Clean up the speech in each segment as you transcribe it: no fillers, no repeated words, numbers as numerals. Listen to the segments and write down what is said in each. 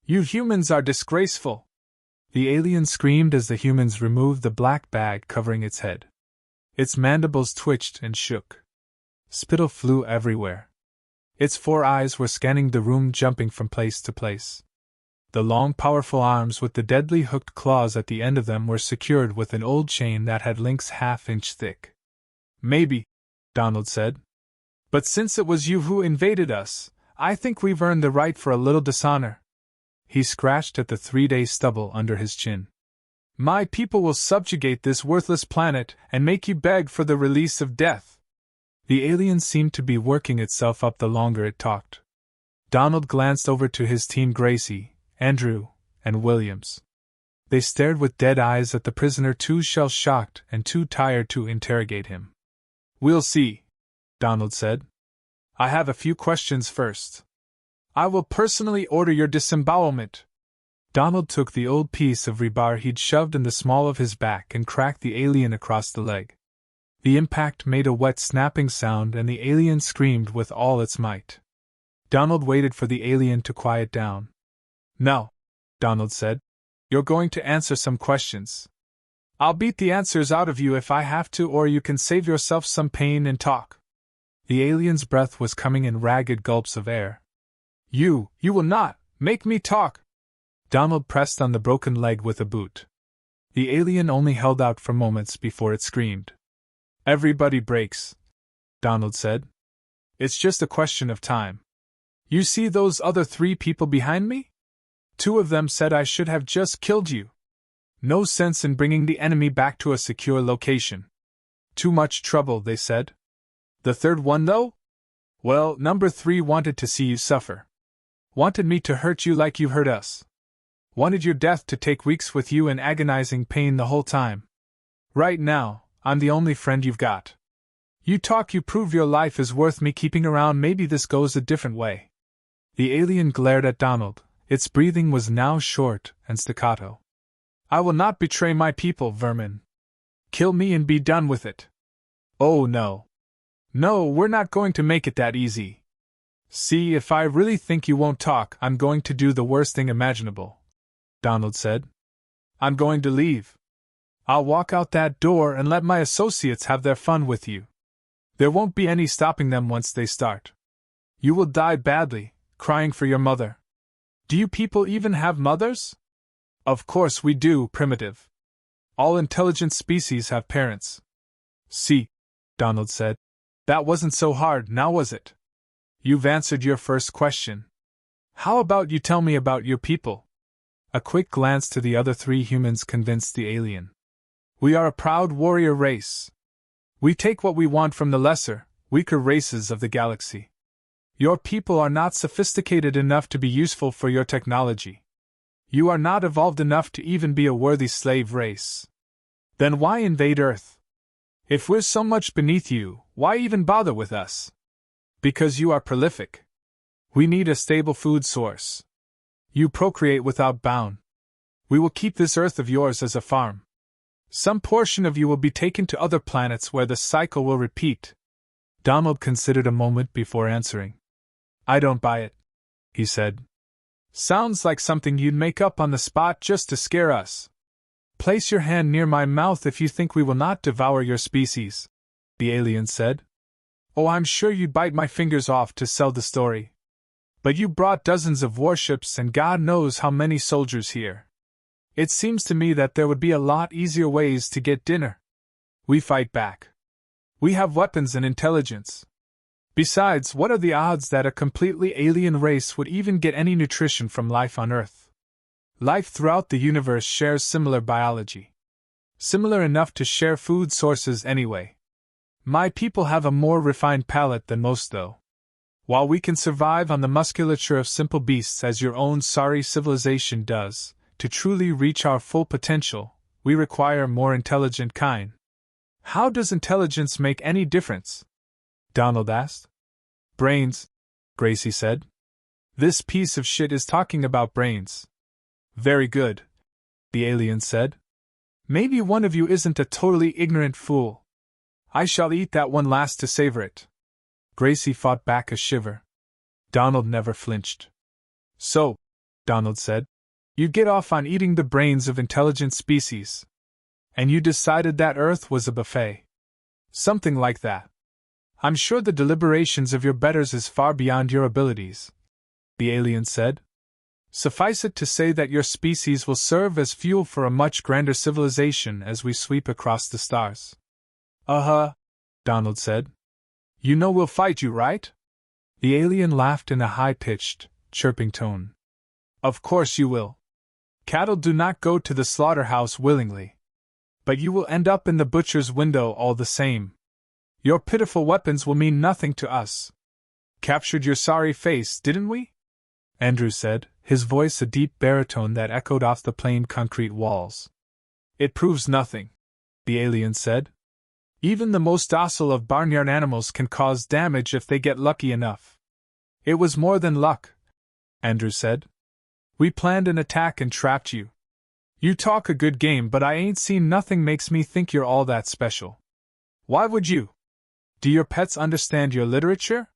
You humans are disgraceful! The alien screamed as the humans removed the black bag covering its head. Its mandibles twitched and shook. Spittle flew everywhere. Its 4 eyes were scanning the room, jumping from place to place. The long, powerful arms with the deadly hooked claws at the end of them were secured with an old chain that had links half-inch thick. Maybe, Donald said. But since it was you who invaded us, I think we've earned the right for a little dishonor. He scratched at the 3-day stubble under his chin. My people will subjugate this worthless planet and make you beg for the release of death. The alien seemed to be working itself up the longer it talked. Donald glanced over to his team: Gracie, Andrew, and Williams. They stared with dead eyes at the prisoner, too shell-shocked and too tired to interrogate him. We'll see, Donald said. I have a few questions first. I will personally order your disembowelment. Donald took the old piece of rebar he'd shoved in the small of his back and cracked the alien across the leg. The impact made a wet snapping sound and the alien screamed with all its might. Donald waited for the alien to quiet down. No, Donald said. You're going to answer some questions. I'll beat the answers out of you if I have to, or you can save yourself some pain and talk. The alien's breath was coming in ragged gulps of air. You will not make me talk. Donald pressed on the broken leg with a boot. The alien only held out for moments before it screamed. Everybody breaks, Donald said. It's just a question of time. You see those other 3 people behind me? 2 of them said I should have just killed you. No sense in bringing the enemy back to a secure location. Too much trouble, they said. The 3rd one, though? Well, number 3 wanted to see you suffer. Wanted me to hurt you like you hurt us. Wanted your death to take weeks with you in agonizing pain the whole time. Right now, I'm the only friend you've got. You talk, you prove your life is worth me keeping around. Maybe this goes a different way. The alien glared at Donald. Its breathing was now short and staccato. I will not betray my people, vermin. Kill me and be done with it. Oh no. No, we're not going to make it that easy. See, if I really think you won't talk, I'm going to do the worst thing imaginable, Donald said. I'm going to leave. I'll walk out that door and let my associates have their fun with you. There won't be any stopping them once they start. You will die badly, crying for your mother. Do you people even have mothers? Of course we do, primitive. All intelligent species have parents. See, Donald said. That wasn't so hard, now was it? You've answered your first question. How about you tell me about your people? A quick glance to the other 3 humans convinced the alien. We are a proud warrior race. We take what we want from the lesser, weaker races of the galaxy. Your people are not sophisticated enough to be useful for your technology. You are not evolved enough to even be a worthy slave race. Then why invade Earth? If we're so much beneath you, why even bother with us? Because you are prolific. We need a stable food source. You procreate without bound. We will keep this Earth of yours as a farm. Some portion of you will be taken to other planets where the cycle will repeat. Donald considered a moment before answering. I don't buy it, he said. Sounds like something you'd make up on the spot just to scare us. Place your hand near my mouth if you think we will not devour your species, the alien said. Oh, I'm sure you'd bite my fingers off to sell the story. But you brought dozens of warships and God knows how many soldiers here. It seems to me that there would be a lot easier ways to get dinner. We fight back. We have weapons and intelligence. Besides, what are the odds that a completely alien race would even get any nutrition from life on Earth? Life throughout the universe shares similar biology. Similar enough to share food sources anyway. My people have a more refined palate than most, though. While we can survive on the musculature of simple beasts as your own sorry civilization does, to truly reach our full potential, we require more intelligent kind. How does intelligence make any difference? Donald asked. Brains, Gracie said. This piece of shit is talking about brains. Very good, the alien said. Maybe one of you isn't a totally ignorant fool. I shall eat that one last to savor it. Gracie fought back a shiver. Donald never flinched. So, Donald said. You get off on eating the brains of intelligent species. And you decided that Earth was a buffet. Something like that. I'm sure the deliberations of your betters is far beyond your abilities, the alien said. Suffice it to say that your species will serve as fuel for a much grander civilization as we sweep across the stars. Donald said. You know we'll fight you, right? The alien laughed in a high-pitched, chirping tone. Of course you will. Cattle do not go to the slaughterhouse willingly. But you will end up in the butcher's window all the same. Your pitiful weapons will mean nothing to us. Captured your sorry face, didn't we? Andrew said, his voice a deep baritone that echoed off the plain concrete walls. It proves nothing, the alien said. Even the most docile of barnyard animals can cause damage if they get lucky enough. It was more than luck, Andrew said. We planned an attack and trapped you. You talk a good game, but I ain't seen nothing makes me think you're all that special. Why would you? Do your pets understand your literature?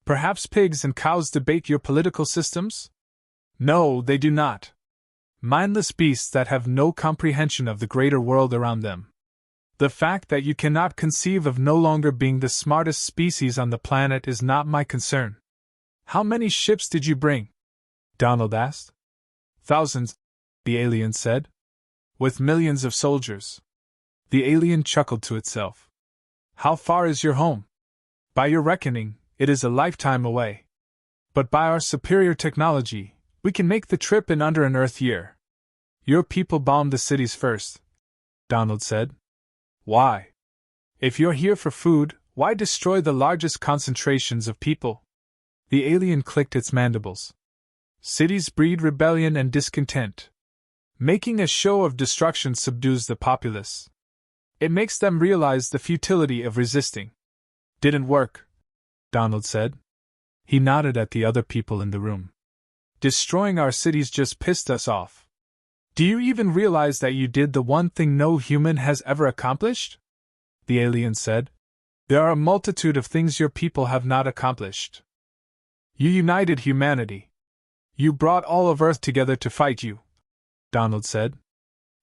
Perhaps pigs and cows debate your political systems? No, they do not. Mindless beasts that have no comprehension of the greater world around them. The fact that you cannot conceive of no longer being the smartest species on the planet is not my concern. How many ships did you bring? Donald asked. Thousands, the alien said. With millions of soldiers. The alien chuckled to itself. How far is your home? By your reckoning, it is a lifetime away. But by our superior technology, we can make the trip in under an Earth year. Your people bombed the cities first, Donald said. Why? If you're here for food, why destroy the largest concentrations of people? The alien clicked its mandibles. Cities breed rebellion and discontent. Making a show of destruction subdues the populace. It makes them realize the futility of resisting. Didn't work, Donald said. He nodded at the other people in the room. Destroying our cities just pissed us off. Do you even realize that you did the one thing no human has ever accomplished? The alien said. There are a multitude of things your people have not accomplished. You united humanity. You brought all of Earth together to fight you, Donald said.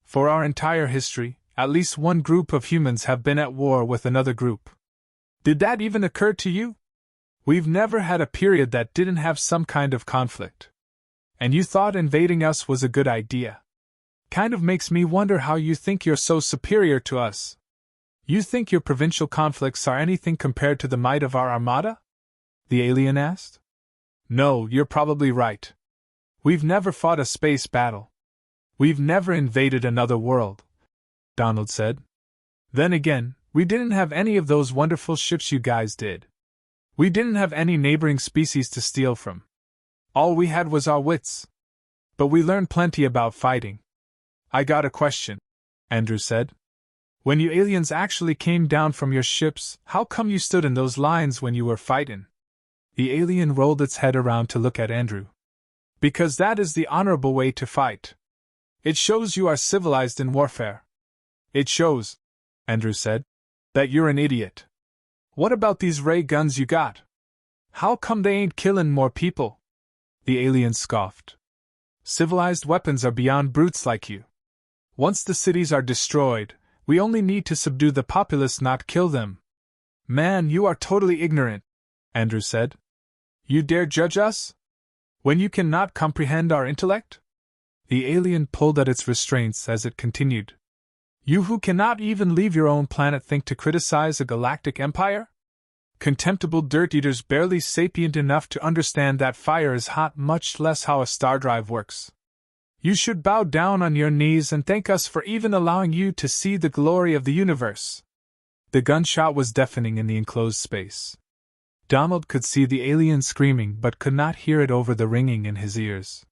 For our entire history, at least one group of humans have been at war with another group. Did that even occur to you? We've never had a period that didn't have some kind of conflict. And you thought invading us was a good idea. Kind of makes me wonder how you think you're so superior to us. You think your provincial conflicts are anything compared to the might of our armada? The alien asked. No, you're probably right. We've never fought a space battle. We've never invaded another world, Donald said. Then again, we didn't have any of those wonderful ships you guys did. We didn't have any neighboring species to steal from. All we had was our wits. But we learned plenty about fighting. I got a question, Andrew said. When you aliens actually came down from your ships, how come you stood in those lines when you were fighting? The alien rolled its head around to look at Andrew. Because that is the honorable way to fight. It shows you are civilized in warfare. It shows, Andrew said, that you're an idiot. What about these ray guns you got? How come they ain't killing more people? The alien scoffed. Civilized weapons are beyond brutes like you. Once the cities are destroyed, we only need to subdue the populace, not kill them. Man, you are totally ignorant, Andrew said. You dare judge us? When you cannot comprehend our intellect? The alien pulled at its restraints as it continued. You who cannot even leave your own planet think to criticize a galactic empire? Contemptible dirt-eaters barely sapient enough to understand that fire is hot, much less how a star drive works. You should bow down on your knees and thank us for even allowing you to see the glory of the universe. The gunshot was deafening in the enclosed space. Donald could see the alien screaming but could not hear it over the ringing in his ears.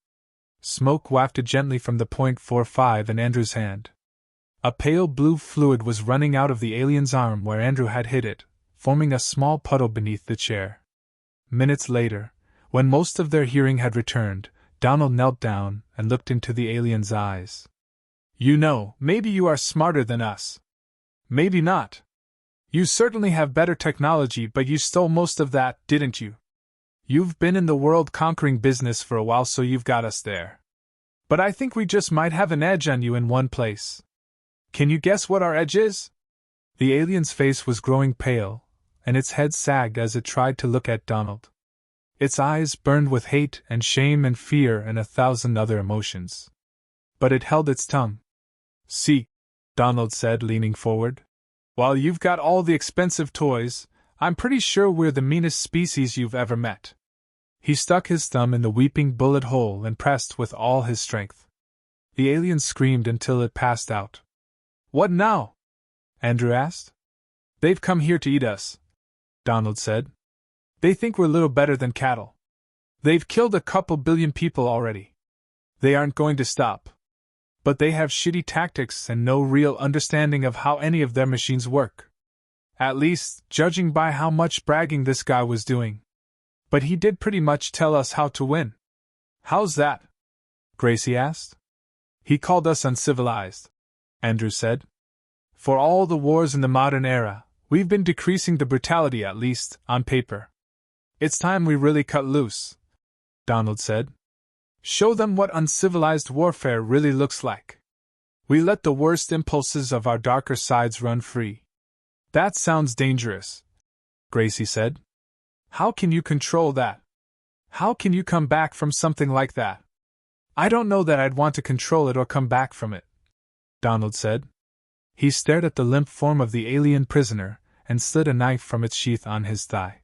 Smoke wafted gently from the .45 in Andrew's hand. A pale blue fluid was running out of the alien's arm where Andrew had hit it, forming a small puddle beneath the chair. Minutes later, when most of their hearing had returned, Donald knelt down and looked into the alien's eyes. You know, maybe you are smarter than us. Maybe not. You certainly have better technology, but you stole most of that, didn't you? You've been in the world-conquering business for a while, so you've got us there. But I think we just might have an edge on you in one place. Can you guess what our edge is? The alien's face was growing pale, and its head sagged as it tried to look at Donald. Its eyes burned with hate and shame and fear and 1,000 other emotions. But it held its tongue. See, Donald said, leaning forward. While you've got all the expensive toys, I'm pretty sure we're the meanest species you've ever met. He stuck his thumb in the weeping bullet hole and pressed with all his strength. The alien screamed until it passed out. What now? Andrew asked. They've come here to eat us, Donald said. They think we're little better than cattle. They've killed a couple billion people already. They aren't going to stop. But they have shitty tactics and no real understanding of how any of their machines work. At least, judging by how much bragging this guy was doing. But he did pretty much tell us how to win. How's that? Gracie asked. He called us uncivilized, Andrew said. For all the wars in the modern era, we've been decreasing the brutality, at least, on paper. It's time we really cut loose, Donald said. Show them what uncivilized warfare really looks like. We let the worst impulses of our darker sides run free. That sounds dangerous, Gracie said. How can you control that? How can you come back from something like that? I don't know that I'd want to control it or come back from it, Donald said. He stared at the limp form of the alien prisoner and slid a knife from its sheath on his thigh.